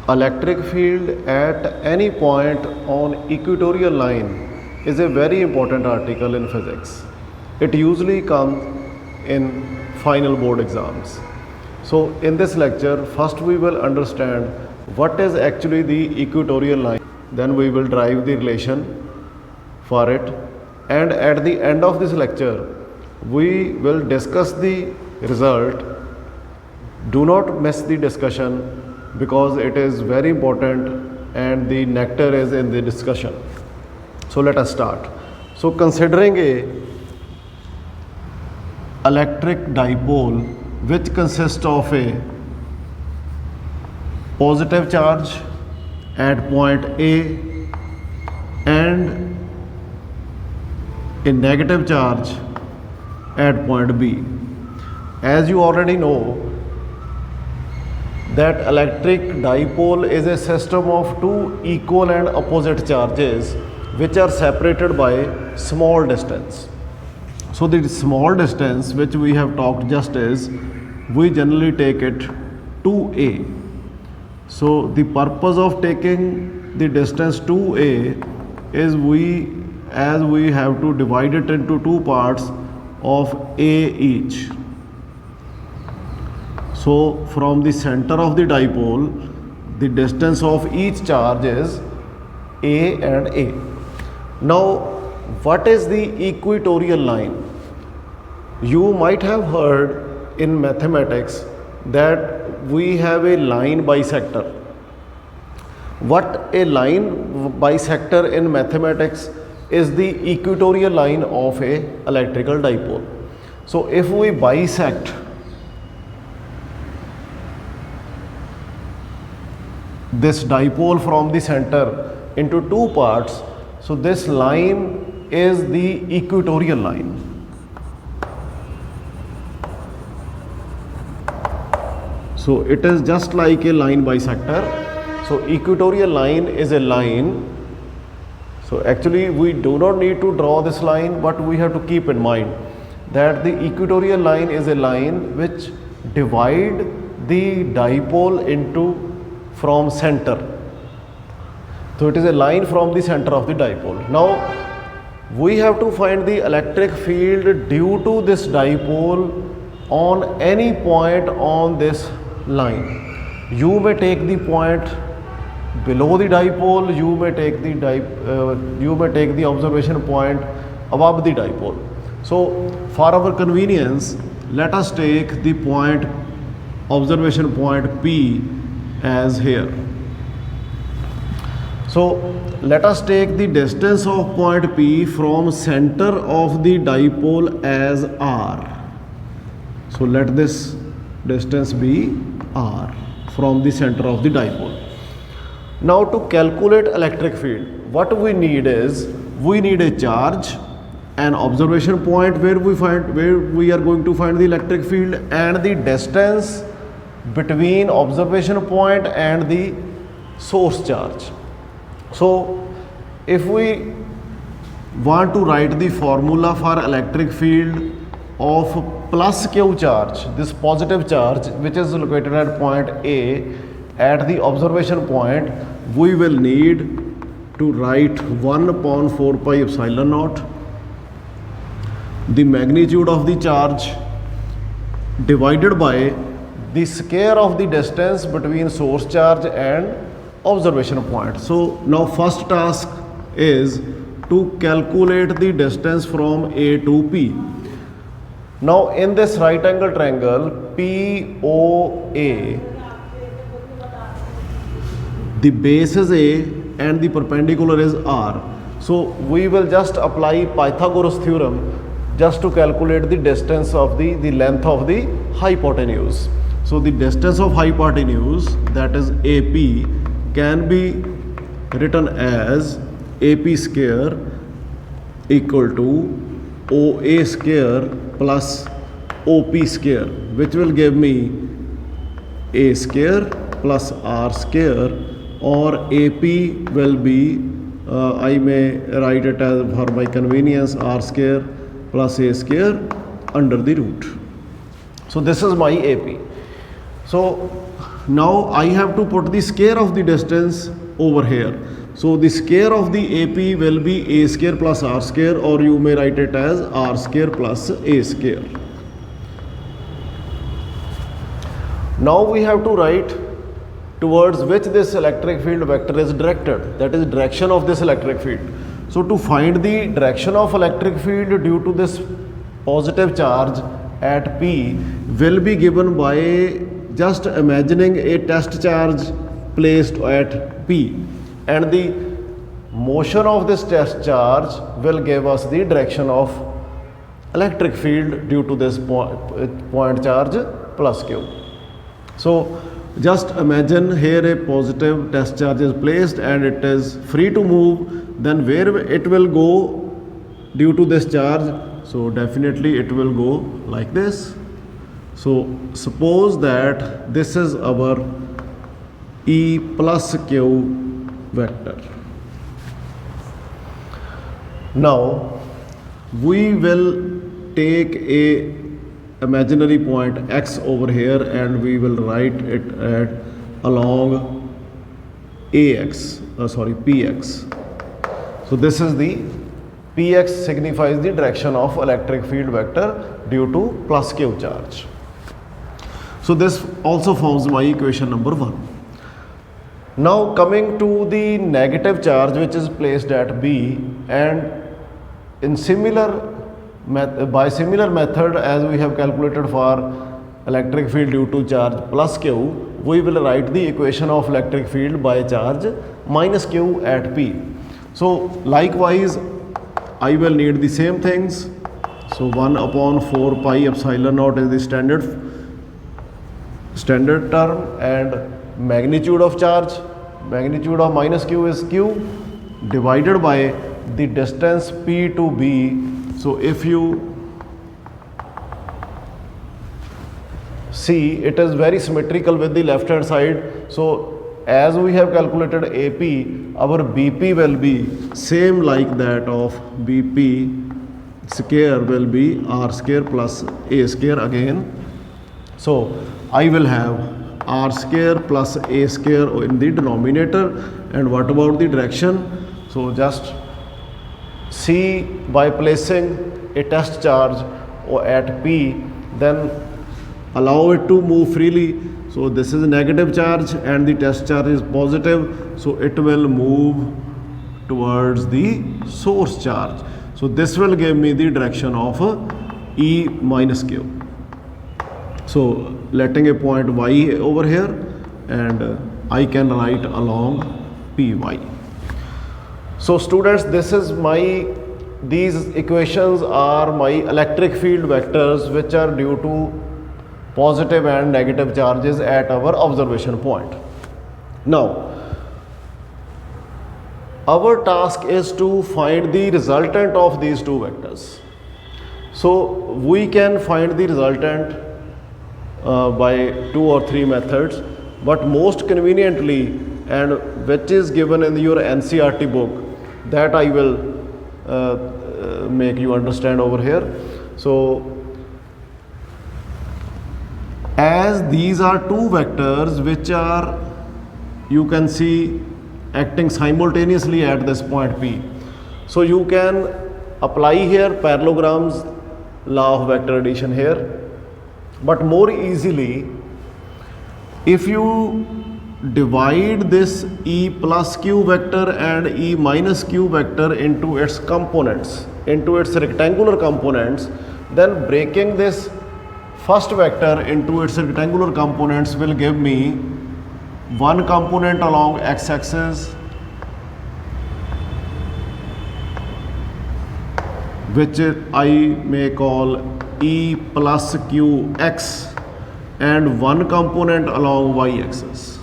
Electric field at any point on equatorial line is a very important article in physics. It usually comes in final board exams. So in this lecture, first we will understand what is actually the equatorial line, then we will derive the relation for it, and at the end of this lecture we will discuss the result. Do not miss the discussion because it is very important and the nectar is in the discussion. So let us start. So considering a electric dipole which consists of a positive charge at point A and a negative charge at point B. As you already know that electric dipole is a system of two equal and opposite charges which are separated by small distance. So the small distance which we have talked just is, we generally take it 2a. So the purpose of taking the distance 2a is as we have to divide it into two parts of a each. So from the center of the dipole, the distance of each charge is a and a. Now what is the equatorial line? You might have heard in mathematics that we have a line bisector. What a line bisector in mathematics is the equatorial line of a electrical dipole. So if we bisect this dipole from the center into two parts, so this line is the equatorial line. So it is just like a line bisector. So equatorial line is a line. So actually we do not need to draw this line, but we have to keep in mind that the equatorial line is a line which divide the dipole into from center. So it is a line from the center of the dipole. Now we have to find the electric field due to this dipole on any point on this line. You may take the point below the dipole, you may take the observation point above the dipole. So for our convenience, let us take the point observation point P as here. So let us take the distance of point P from center of the dipole as r. So let this distance be r from the center of the dipole. Now to calculate electric field, what we need is, we need a charge, an observation point where we are going to find the electric field, and the distance between observation point and the source charge. So if we want to write the formula for electric field of plus q charge, this positive charge which is located at point A at the observation point, we will need to write 1 upon 4 pi epsilon naught, the magnitude of the charge divided by the square of the distance between source charge and observation point. So now first task is to calculate the distance from A to P. Now in this right angle triangle POA, the base is A and the perpendicular is R. So we will just apply Pythagoras theorem just to calculate the distance of the length of the hypotenuse. So the distance of hypotenuse, that is AP, can be written as AP square equal to OA square plus OP square, which will give me A square plus R square, or AP will be, I may write it as, for my convenience, R square plus A square under the root. So this is my AP. So Now I have to put the square of the distance over here. So the square of the AP will be a square plus r square, or you may write it as r square plus a square. Now we have to write towards which this electric field vector is directed, that is direction of this electric field. So to find the direction of electric field due to this positive charge at P will be given by just imagining a test charge placed at P, and the motion of this test charge will give us the direction of electric field due to this point charge plus Q. So just imagine here a positive test charge is placed and it is free to move, then where it will go due to this charge? So definitely it will go like this. So suppose that this is our E plus Q vector. Now we will take a imaginary point x over here and we will write it at along px. So this is the px signifies the direction of electric field vector due to plus q charge. So this also forms my equation number 1. Now coming to the negative charge which is placed at B, and in by similar method as we have calculated for electric field due to charge plus q, we will write the equation of electric field by charge minus q at P. So likewise I will need the same things. So 1 upon 4 pi epsilon naught is the standard term, and magnitude of charge, magnitude of minus q is q divided by the distance P to B. So if you see, it is very symmetrical with the left hand side. So as we have calculated AP, our BP will be same like that of BP square will be r square plus a square again. So I will have r square plus a square in the denominator. And what about the direction? So just see, by placing a test charge at P, then allow it to move freely. So this is a negative charge and the test charge is positive, so it will move towards the source charge. So this will give me the direction of E minus Q. So letting a point y over here, and I can write along Py. So students, these equations are my electric field vectors which are due to positive and negative charges at our observation point. Now our task is to find the resultant of these two vectors. So we can find the resultant by 2 or 3 methods, but most conveniently, and which is given in your NCERT book, that I will make you understand over here. So as these are two vectors which are, you can see, acting simultaneously at this point P, so you can apply here parallelogram's law of vector addition here. But more easily, if you divide this E plus Q vector and E minus Q vector into its components, into its rectangular components, then breaking this first vector into its rectangular components will give me one component along x-axis, which I may call E plus Qx, and one component along y-axis.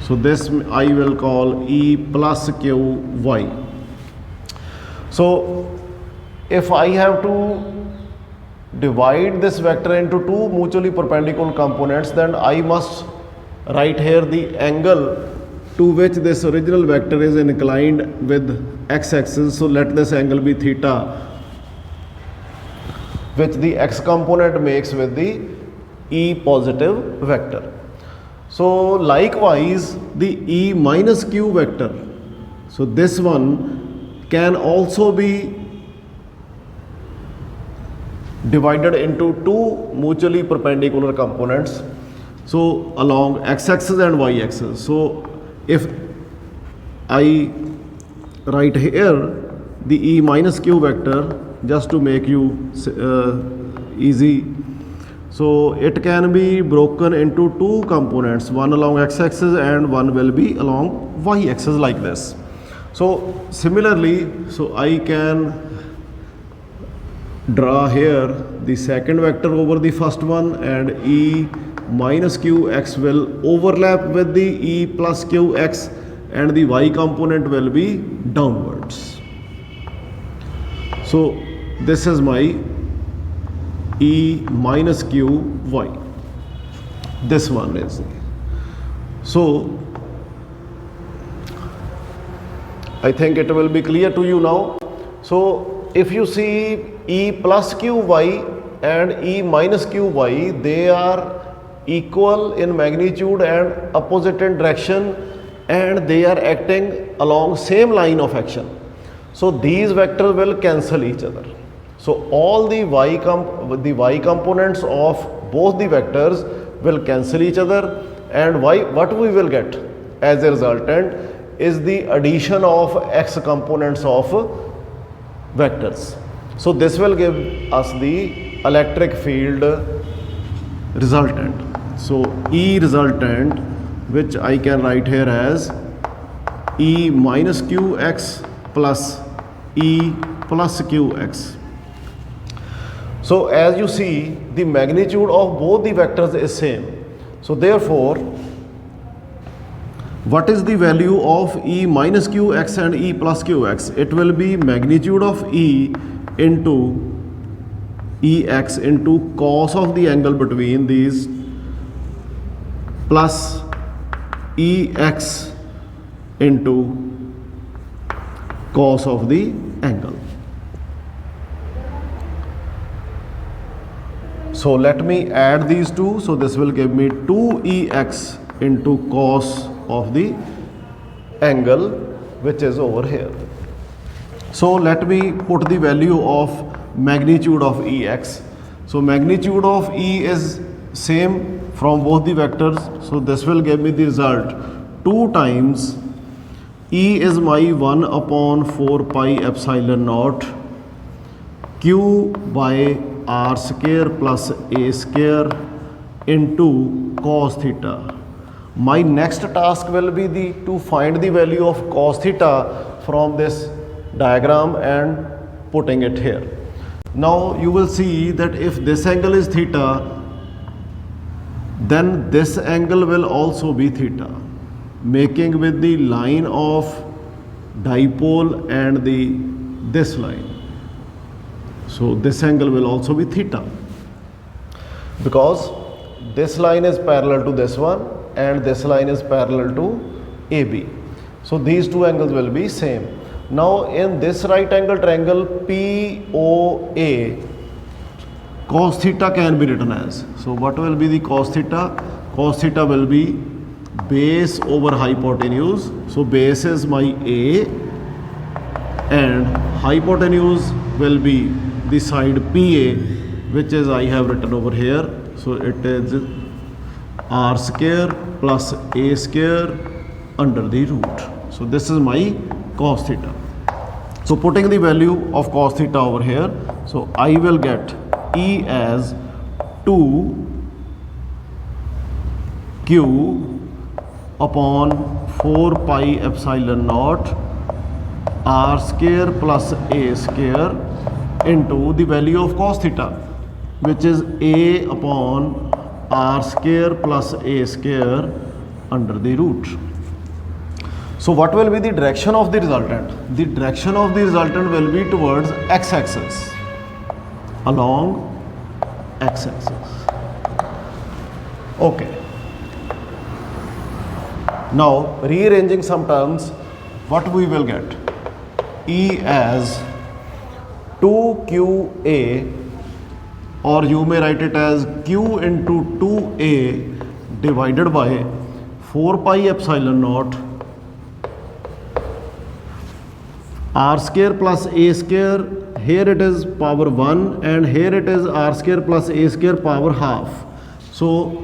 So this I will call E plus Qy. So if I have to divide this vector into two mutually perpendicular components, then I must write here the angle to which this original vector is inclined with x-axis. So let this angle be theta, which the x component makes with the E positive vector. So likewise the E minus Q vector, so this one can also be divided into two mutually perpendicular components, so along x-axis and y-axis. So if I write here the E minus Q vector, just to make you easy, so it can be broken into two components, one along x-axis and one will be along y-axis, like this. So similarly, so I can draw here the second vector over the first one, and E minus Qx will overlap with the E plus Qx, and the y component will be downwards. So this is my E minus Q y. This one is. So I think it will be clear to you now. So if you see E plus Q y and E minus Q y, they are equal in magnitude and opposite in direction, and they are acting along same line of action. So these vectors will cancel each other. So all the y components of both the vectors will cancel each other, and what we will get as a resultant is the addition of x components of vectors. So this will give us the electric field resultant. So E resultant, which I can write here as E minus Qx plus E plus Qx. So as you see, the magnitude of both the vectors is same. So therefore, what is the value of E minus Qx and E plus Qx? It will be magnitude of E into Ex into cos of the angle between these plus Ex into cos of the angle. So let me add these two. So this will give me 2Ex into cos of the angle, which is over here. So let me put the value of magnitude of Ex. So magnitude of E is same from both the vectors. So this will give me the result 2 times E is my 1 upon 4 pi epsilon naught Q by R square plus A square into cos theta. My next task will be to find the value of cos theta from this diagram and putting it here. Now you will see that if this angle is theta, then this angle will also be theta, making with the line of dipole and this line. So this angle will also be theta, because this line is parallel to this one and this line is parallel to AB. So these two angles will be same. Now in this right angle triangle POA, cos theta can be written as, so what will be the cos theta? Cos theta will be base over hypotenuse. So base is my A and hypotenuse will be the side PA, which is I have written over here. So it is R square plus A square under the root. So this is my cos theta. So putting the value of cos theta over here, so I will get E as 2Q upon 4 pi epsilon naught R square plus A square into the value of cos theta, which is A upon R square plus A square under the root. So what will be the direction of the resultant? The direction of the resultant will be towards x-axis, along x-axis. Okay. Now rearranging some terms, what we will get? E as 2QA, or you may write it as Q into 2A divided by 4 pi epsilon naught r square plus a square, here it is power 1 and here it is r square plus a square power half. So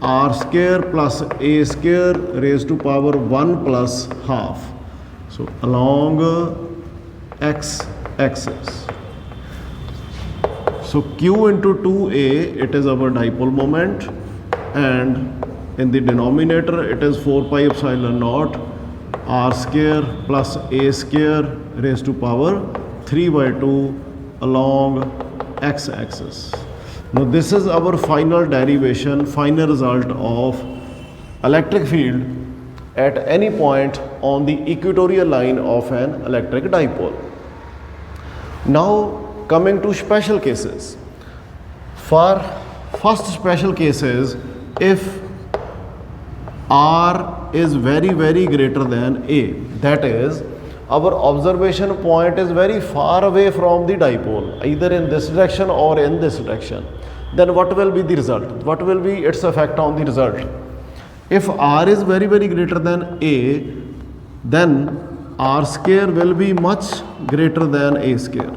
r square plus a square raised to power 1 plus half. So along x axis. So q into 2a, it is our dipole moment, and in the denominator it is 4 pi epsilon naught r square plus a square raised to power 3 by 2 along x axis. Now this is our final derivation, final result of electric field at any point on the equatorial line of an electric dipole. Now coming to special cases. For first special case is if r is very greater than a, that is our observation point is very far away from the dipole, either in this direction or in this direction, then what will be the result? What will be its effect on the result? If r is very greater than a, then r square will be much greater than a square,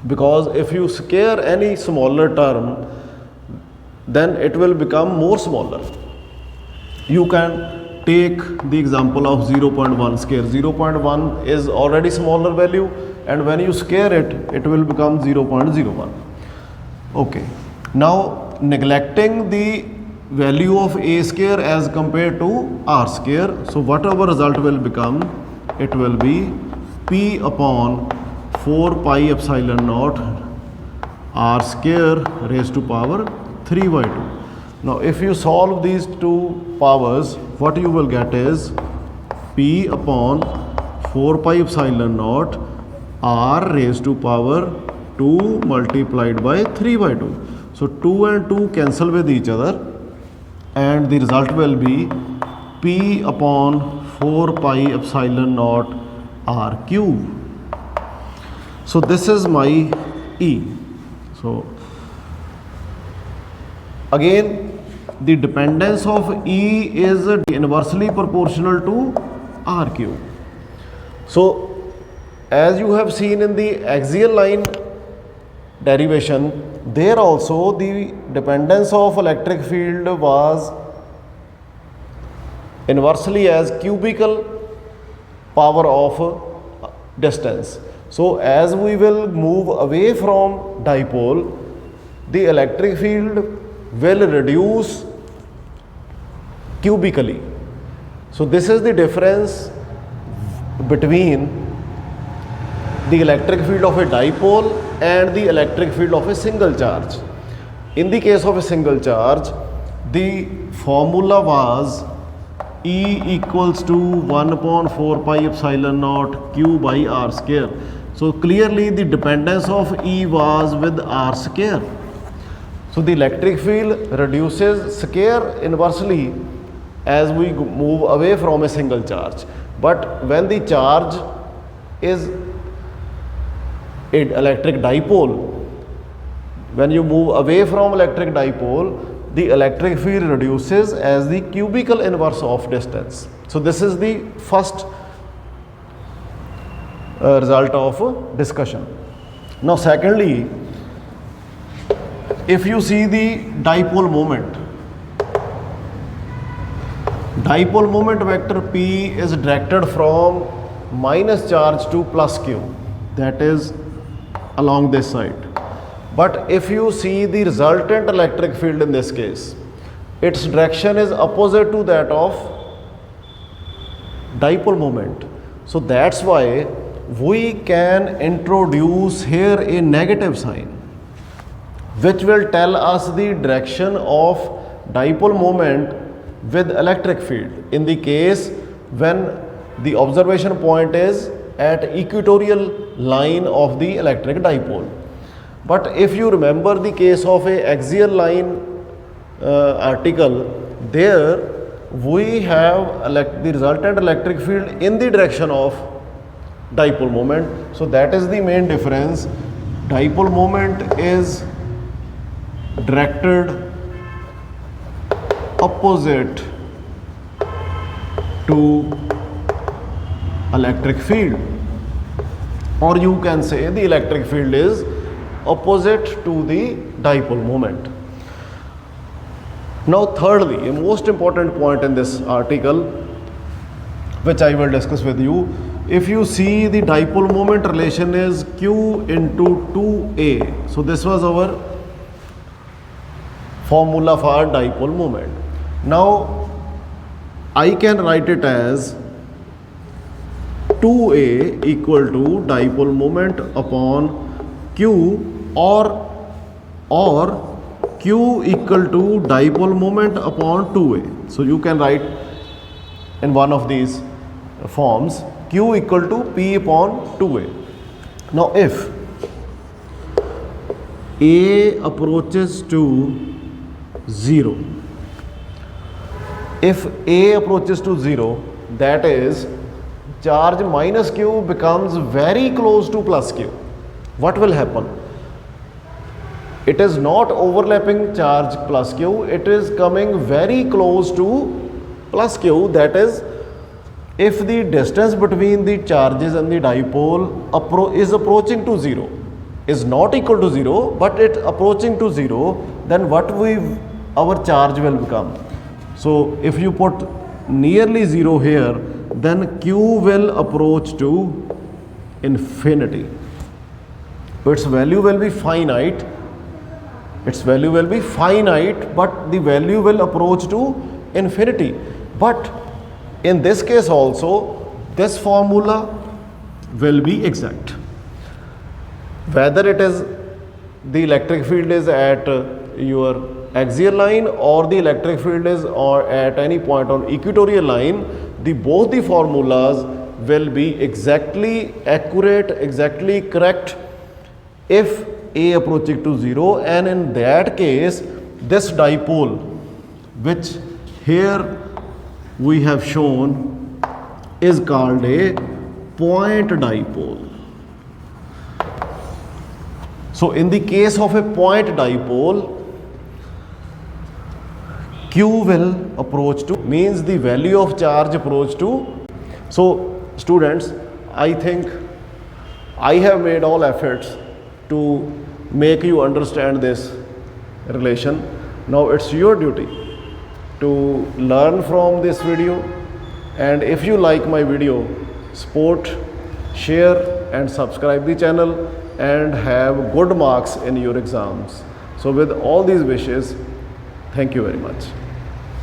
because if you square any smaller term, then it will become more smaller. You can take the example of 0.1 square. 0.1 is already smaller value, and when you square it, it will become 0.01. Okay. Now neglecting the value of a square as compared to r square, so what our result will become? It will be p upon 4 pi epsilon naught r square raised to power 3 by 2. Now if you solve these two powers, what you will get is p upon 4 pi epsilon naught r raised to power 2 multiplied by 3 by 2. So 2 and 2 cancel with each other, and the result will be p upon 4 pi epsilon naught r cube. So this is my E. So again, the dependence of E is inversely proportional to r cube. So as you have seen in the axial line derivation, there also the dependence of electric field was inversely as cubical power of distance. So as we will move away from dipole, the electric field will reduce cubically. So this is the difference between the electric field of a dipole and the electric field of a single charge. In the case of a single charge, the formula was E equals to 1 upon 4 pi epsilon naught q by r square. So clearly the dependence of E was with r square. So the electric field reduces square inversely as we move away from a single charge. But when the charge is an electric dipole, when you move away from electric dipole, the electric field reduces as the cubical inverse of distance. So this is the first result of discussion. Now secondly, if you see the dipole moment vector P is directed from minus charge to plus q, that is along this side. But if you see the resultant electric field in this case, its direction is opposite to that of dipole moment. So that's why we can introduce here a negative sign, which will tell us the direction of dipole moment with electric field in the case when the observation point is at equatorial line of the electric dipole. But if you remember the case of a axial line article, there we have the resultant electric field in the direction of dipole moment. So that is the main difference. Dipole moment is directed opposite to electric field, or you can say the electric field is opposite to the dipole moment. Now thirdly, a most important point in this article which I will discuss with you, if you see the dipole moment relation is Q into 2A. So this was our formula for dipole moment. Now I can write it as 2A equal to dipole moment upon Q, or Q equal to dipole moment upon 2A. So you can write in one of these forms, Q equal to P upon 2A. Now if A approaches to 0, if A approaches to 0, that is charge minus Q becomes very close to plus Q. What will happen? It is not overlapping charge plus Q, it is coming very close to plus Q. That is, if the distance between the charges and the dipole is approaching to 0, is not equal to 0, but it approaching to 0, then what our charge will become? So if you put nearly 0 here, then Q will approach to infinity. Its value will be finite. Its value will be finite, but the value will approach to infinity. But in this case also, this formula will be exact. Whether it is the electric field is at your axial line or the electric field is or at any point on equatorial line, both the formulas will be exactly accurate, exactly correct if A approaching to 0, and in that case this dipole, which here we have shown, is called a point dipole. So in the case of a point dipole, Q will approach to, means the value of charge approach to. So students, I think I have made all efforts to make you understand this relation. Now it's your duty to learn from this video, and if you like my video, support, share and subscribe the channel and have good marks in your exams. So with all these wishes, thank you very much.